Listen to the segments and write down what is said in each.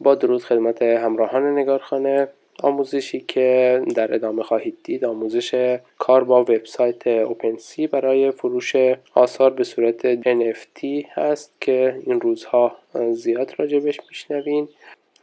با درود خدمت همراهان نگارخانه آموزشی که در ادامه خواهید دید آموزش کار با وبسایت اوپنسی برای فروش آثار به صورت NFT هست که این روزها زیاد راجبش میشنوین.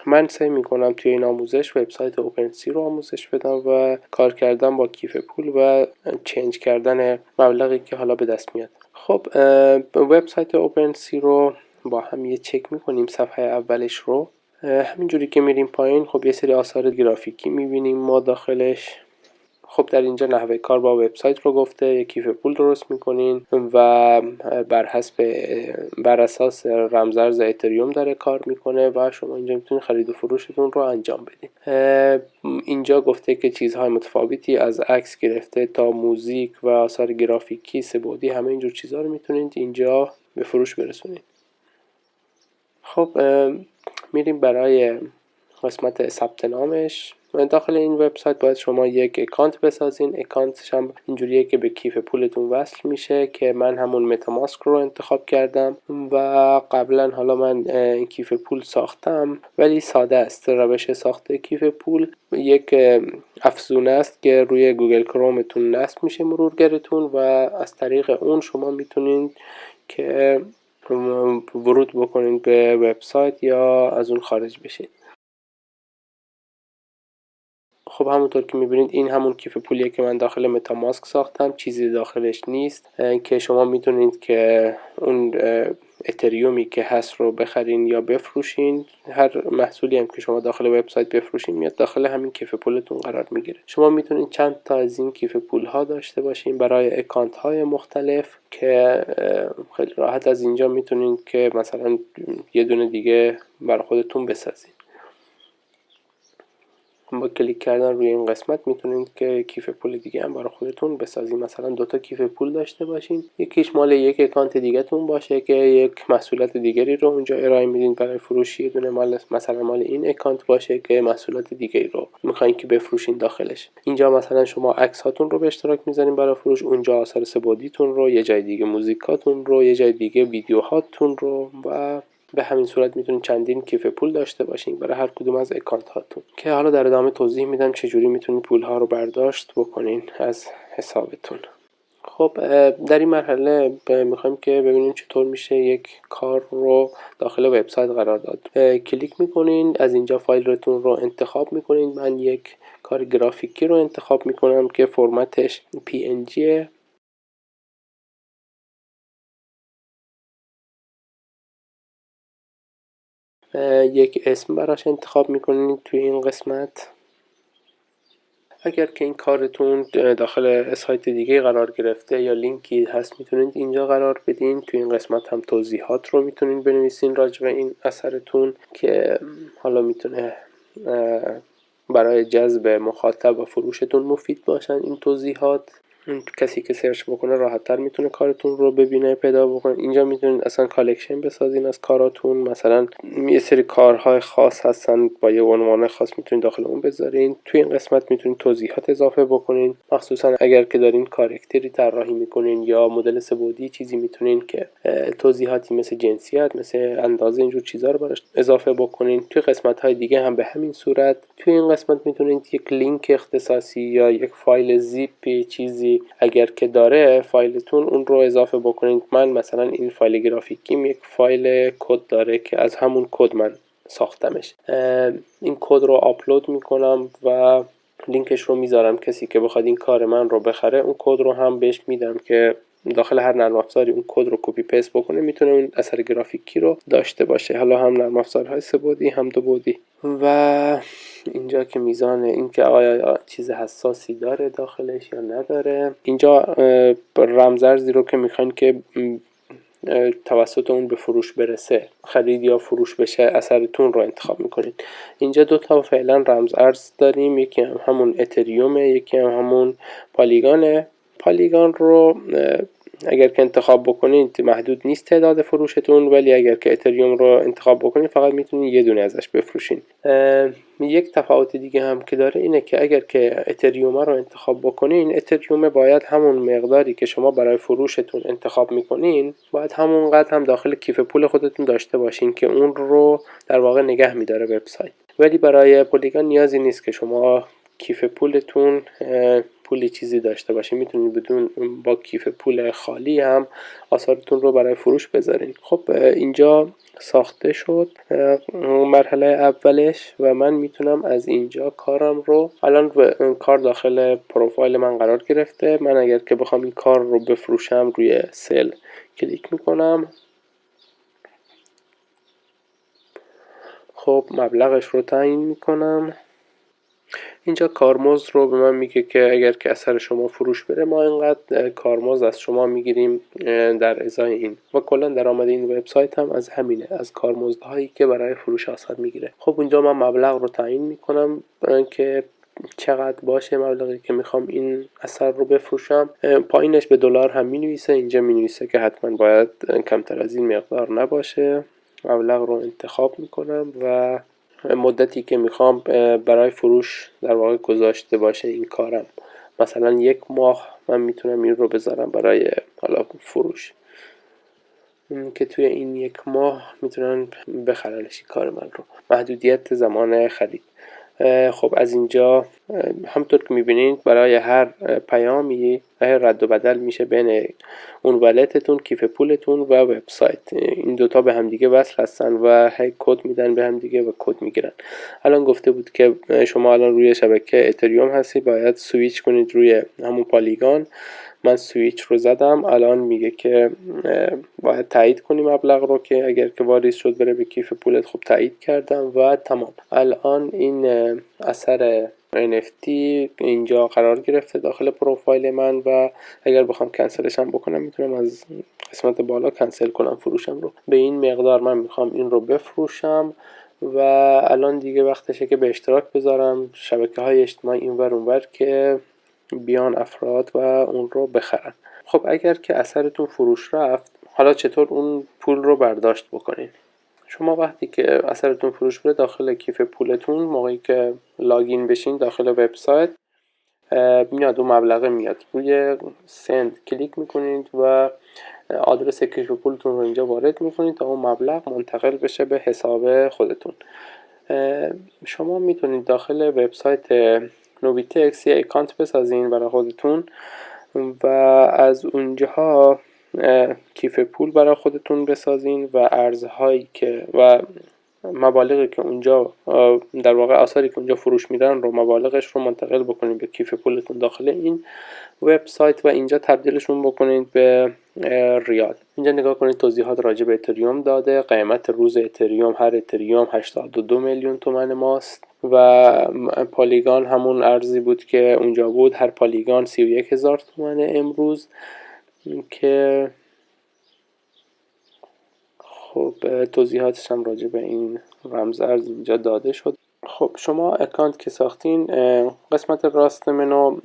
من سعی میکنم توی این آموزش وبسایت اوپنسی رو آموزش بدم و کار کردن با کیف پول و چنج کردن مبلغی که حالا به دست میاد. خب وبسایت اوپنسی رو با هم یه چک میکنیم. صفحه اولش رو همینجوری که میریم پایین خب یه سری آثار گرافیکی میبینیم ما داخلش. خب در اینجا نحوه کار با وبسایت رو گفته، یک کیف پول درست میکنین و بر اساس رمزارز اتریوم داره کار میکنه و شما اینجا میتونید خرید و فروشتون رو انجام بدین. اینجا گفته که چیزهای متفاوتی از عکس گرفته تا موزیک و آثار گرافیکی سه‌بعدی همه اینجور چیزها رو میتونید اینجا به فروش برسونید. خب میریم برای قسمت ثبت نامش. داخل این وبسایت باید شما یک اکانت بسازین. اکانتش هم اینجوریه که به کیف پولتون وصل میشه که من همون متاماسک رو انتخاب کردم و قبلا حالا من کیف پول ساختم ولی ساده است. روش ساخته کیف پول یک افزونه است که روی گوگل کرومتون نصب میشه مرورگرتون و از طریق اون شما میتونید که ورود بکنید به وبسایت یا از اون خارج بشید. خب همونطور که میبینید این همون کیف پولیه که من داخل متاماسک ساختم، چیزی داخلش نیست که شما میتونید که اون اتریومی که هست رو بخرین یا بفروشین. هر محصولی هم که شما داخل وبسایت بفروشین میاد داخل همین کیف پولتون قرار میگیره. شما میتونید چند تا از این کیف پول ها داشته باشین برای اکانت های مختلف که خیلی راحت از اینجا میتونید که مثلا یه دونه دیگه برای خودتون بسازین. با کلیک کردن روی این قسمت میتونید که کیف پول دیگه هم برای خودتون بسازید. مثلا 2 تا کیف پول داشته باشین، یکیش مال یک اکانت دیگه تون باشه که یک محصولات دیگری رو اونجا ارائه میدین برای فروش، یه دونه مال مثلا مال این اکانت باشه که محصولات دیگری رو میخواین که بفروشین داخلش. اینجا مثلا شما عکس هاتون رو به اشتراک میذارین برای فروش، اونجا آثار سه‌بعدیتون رو، یه جای دیگه موزیکاتون رو، یه جای دیگه ویدیوهاتون رو و به همین صورت میتونید چندین کیف پول داشته باشین برای هر کدوم از اکانت هاتون که حالا در ادامه توضیح میدم چجوری میتونید پول ها رو برداشت بکنین از حسابتون. خب در این مرحله میخوایم که ببینیم چطور میشه یک کار رو داخل وبسایت قرار داد. کلیک میکنین، از اینجا فایلتون رو انتخاب میکنین. من یک کار گرافیکی رو انتخاب میکنم که فرمتش PNG. یک اسم براش انتخاب میکنید توی این قسمت. اگر که این کارتون داخل سایت دیگه قرار گرفته یا لینکی هست میتونید اینجا قرار بدین. توی این قسمت هم توضیحات رو میتونید بنویسین راجع به این اثرتون که حالا میتونه برای جذب مخاطب و فروشتون مفید باشن این توضیحات. کسی که سرچ بکنه راحت‌تر میتونه کارتون رو ببینه، پیدا بکنه. اینجا میتونید اصلا کالکشن بسازین از کاراتون. مثلا یه سری کارهای خاص هستن با یه عنوان خاص میتونید داخل اون بذارین. توی این قسمت میتونید توضیحات اضافه بکنین، مخصوصا اگر که دارین کاراکتری طراحی میکنین یا مدل سه‌بعدی چیزی میتونین که توضیحاتی مثل جنسیت، مثل اندازه، اینجور چیزا رو براش اضافه بکنین. توی قسمت‌های دیگه هم به همین صورت. توی این قسمت میتونید یک لینک اختصاصی یا یک فایل زیپ چیزی اگر که داره فایلتون اون رو اضافه بکنید. من مثلا این فایل گرافیکیم یک فایل کد داره که از همون کد من ساختمش. این کد رو آپلود میکنم و لینکش رو میذارم. کسی که بخواد این کار من رو بخره اون کد رو هم بهش میدم که داخل هر نرم افزاری اون کد رو کپی پست بکنه میتونه اون اثر گرافیکی رو داشته باشه، حالا هم نرم افزارهای سه‌بعدی هم 2 بعدی. و اینجا که میزان این که آیا چیز حساسی داره داخلش یا نداره. اینجا رمزارزی رو که میخواین که توسط اون به فروش برسه، خرید یا فروش بشه، اثرتون رو انتخاب میکنید. اینجا 2 تا فعلا رمزارز داریم، یکی هم همون اتریومه، یکی هم همون پالیگانه. پالیگان رو اگر که انتخاب بکنید محدود نیست تعداد فروشتون، ولی اگر که اتریوم رو انتخاب بکنید فقط میتونید یه دونه ازش بفروشین. یک تفاوت دیگه هم که داره اینه که اگر که اتریوم رو انتخاب بکنین، اتریوم باید همون مقداری که شما برای فروشتون انتخاب میکنین باید همون قدر هم داخل کیف پول خودتون داشته باشین که اون رو در واقع نگه میداره وبسایت. ولی برای پولیگان نیازی نیست که شما کیف پولتون پولی چیزی داشته باشه، میتونید بدون با کیف پول خالی هم آثارتون رو برای فروش بذارین. خب اینجا ساخته شد مرحله اولش و من میتونم از اینجا کارم رو، الان کار داخل پروفایل من قرار گرفته. من اگر که بخوام این کار رو بفروشم روی سل کلیک میکنم. خب مبلغش رو تعیین میکنم. اینجا کارمزد رو به من میگه که اگر که اثر شما فروش بره ما اینقدر کارمزد از شما میگیریم در ازای این، و کلا درآمد این وبسایت هم از همینه، از کارمزدهایی که برای فروش اثر میگیره. خب اونجا من مبلغ رو تعیین میکنم که چقدر باشه مبلغی که میخوام این اثر رو بفروشم. پایینش به دلار هم مینویسه، اینجا مینویسه که حتما باید کمتر از این مقدار نباشه. مبلغ رو انتخاب میکنم و مدتی که میخوام برای فروش در واقع گذاشته باشه این کارم، مثلا 1 ماه من میتونم این رو بذارم برای حالا فروش، که توی این 1 ماه میتونن بخرنش این کار من رو. محدودیت زمان خرید. خب از اینجا همطور که میبینید برای هر پیامی رد و بدل میشه بین اون ولتتون، کیف پولتون و وبسایت. این دوتا به هم دیگه وصل هستن و هی کد میدن به هم دیگه و کد میگیرن. الان گفته بود که شما الان روی شبکه اتریوم هستی، باید سویچ کنید روی همون پالیگان. من سویچ رو زدم. الان میگه که باید تایید کنی مبلغ رو که اگر که واریز شد بره به کیف پولت. خب تایید کردم و تمام. الان این اثر NFT اینجا قرار گرفته داخل پروفایل من و اگر بخوام کنسلش هم بکنم میتونم از قسمت بالا کنسل کنم فروشم رو. به این مقدار من میخوام این رو بفروشم و الان دیگه وقتشه که به اشتراک بذارم شبکه‌های اجتماعی اینور اونور که بیان افراد و اون رو بخرن. خب اگر که اثرتون فروش رفت، حالا چطور اون پول رو برداشت بکنین؟ شما وقتی که اثرتون فروش بره داخل کیف پولتون، موقعی که لاگین بشین داخل وبسایت میاد اون مبلغه میاد، روی سند کلیک میکنید و آدرس کیف پولتون رو اینجا وارد میکنید تا اون مبلغ منتقل بشه به حساب خودتون. شما میتونید داخل وبسایت نوبیتکس یه اکانت بسازین برای خودتون و از اونجاها کیف پول برای خودتون بسازین و ارزهایی که و مبالغی که اونجا در واقع آثاری که اونجا فروش میرن رو مبالغش رو منتقل بکنید به کیف پولتون داخل این وبسایت و اینجا تبدیلشون بکنید به ریال. اینجا نگاه کنید توضیحات راجع به اتریوم داده. قیمت روز اتریوم، هر اتریوم 82 میلیون تومان ماست و پالیگان همون ارزی بود که اونجا بود، هر پالیگان 31,000 تومان امروز. که خب توضیحاتش هم راجع به این رمز ارز اینجا داده شد. خب شما اکانت که ساختین، قسمت راست منو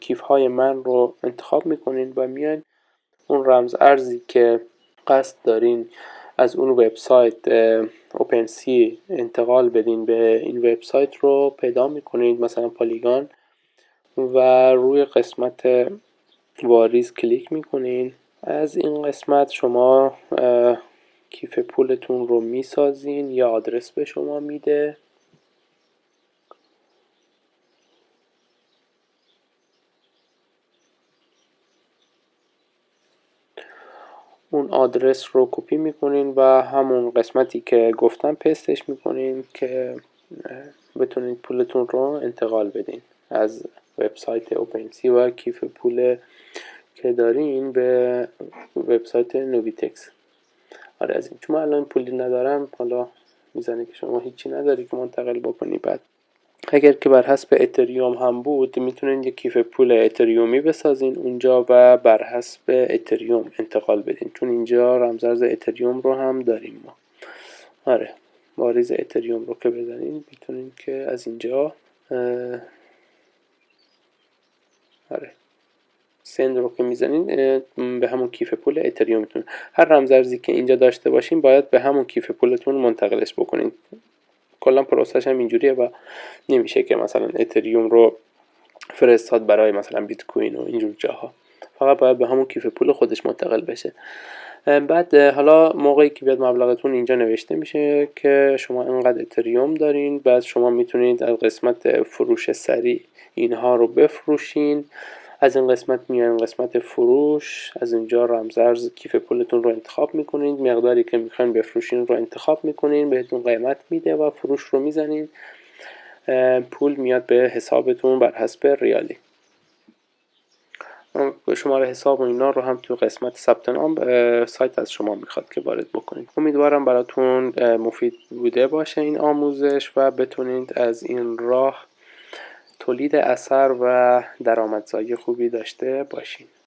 کیف های من رو انتخاب میکنین و میان اون رمز ارزی که قصد دارین از اون وبسایت اوپنسی انتقال بدین به این وبسایت رو پیدا میکنید، مثلا پالیگان، و روی قسمت واریز کلیک میکنین. از این قسمت شما کیف پولتون رو میسازین یا آدرس به شما میده. اون آدرس رو کپی میکنین و همون قسمتی که گفتم پستش میکنین که بتونید پولتون رو انتقال بدین از وبسایت اوپنسی و کیف پول که دارین به وبسایت نوبیتکس. آره از این، چون من الان پولی ندارم، حالا میزنه که شما هیچی نداری که منتقل بکنی. بعد اگر که بر حسب اتریوم هم بود میتونین یک کیف پول اتریومی بسازین اونجا و بر حسب اتریوم انتقال بدین، چون اینجا رمزارز اتریوم رو هم داریم ما. آره واریز اتریوم رو که بزنین میتونین که از اینجا آره سند رو که میزنین به همون کیف پول اتریومتون، هر رمزارزی که اینجا داشته باشین باید به همون کیف پولتون منتقلش بکنین. کلا پروسش هم اینجوریه و نمیشه که مثلا اتریوم رو فرستاد برای مثلا بیت کوین و اینجور جاها، فقط باید به همون کیف پول خودش منتقل بشه. بعد حالا موقعی که بیاد مبلغتون اینجا نوشته میشه که شما انقدر اتریوم دارین، بعد شما میتونید از قسمت فروش سریع اینها رو بفروشین. از این قسمت میان قسمت فروش، از اینجا رمزارز کیف پولتون رو انتخاب میکنید، مقداری که میخواین بفروشین رو انتخاب میکنین، بهتون قیمت میده و فروش رو میزنین، پول میاد به حسابتون بر حسب ریالی. شماره حساب و اینا رو هم تو قسمت ثبت نام سایت از شما میخواد که وارد بکنید. امیدوارم براتون مفید بوده باشه این آموزش و بتونید از این راه تولید اثر و درآمدزایی خوبی داشته باشین.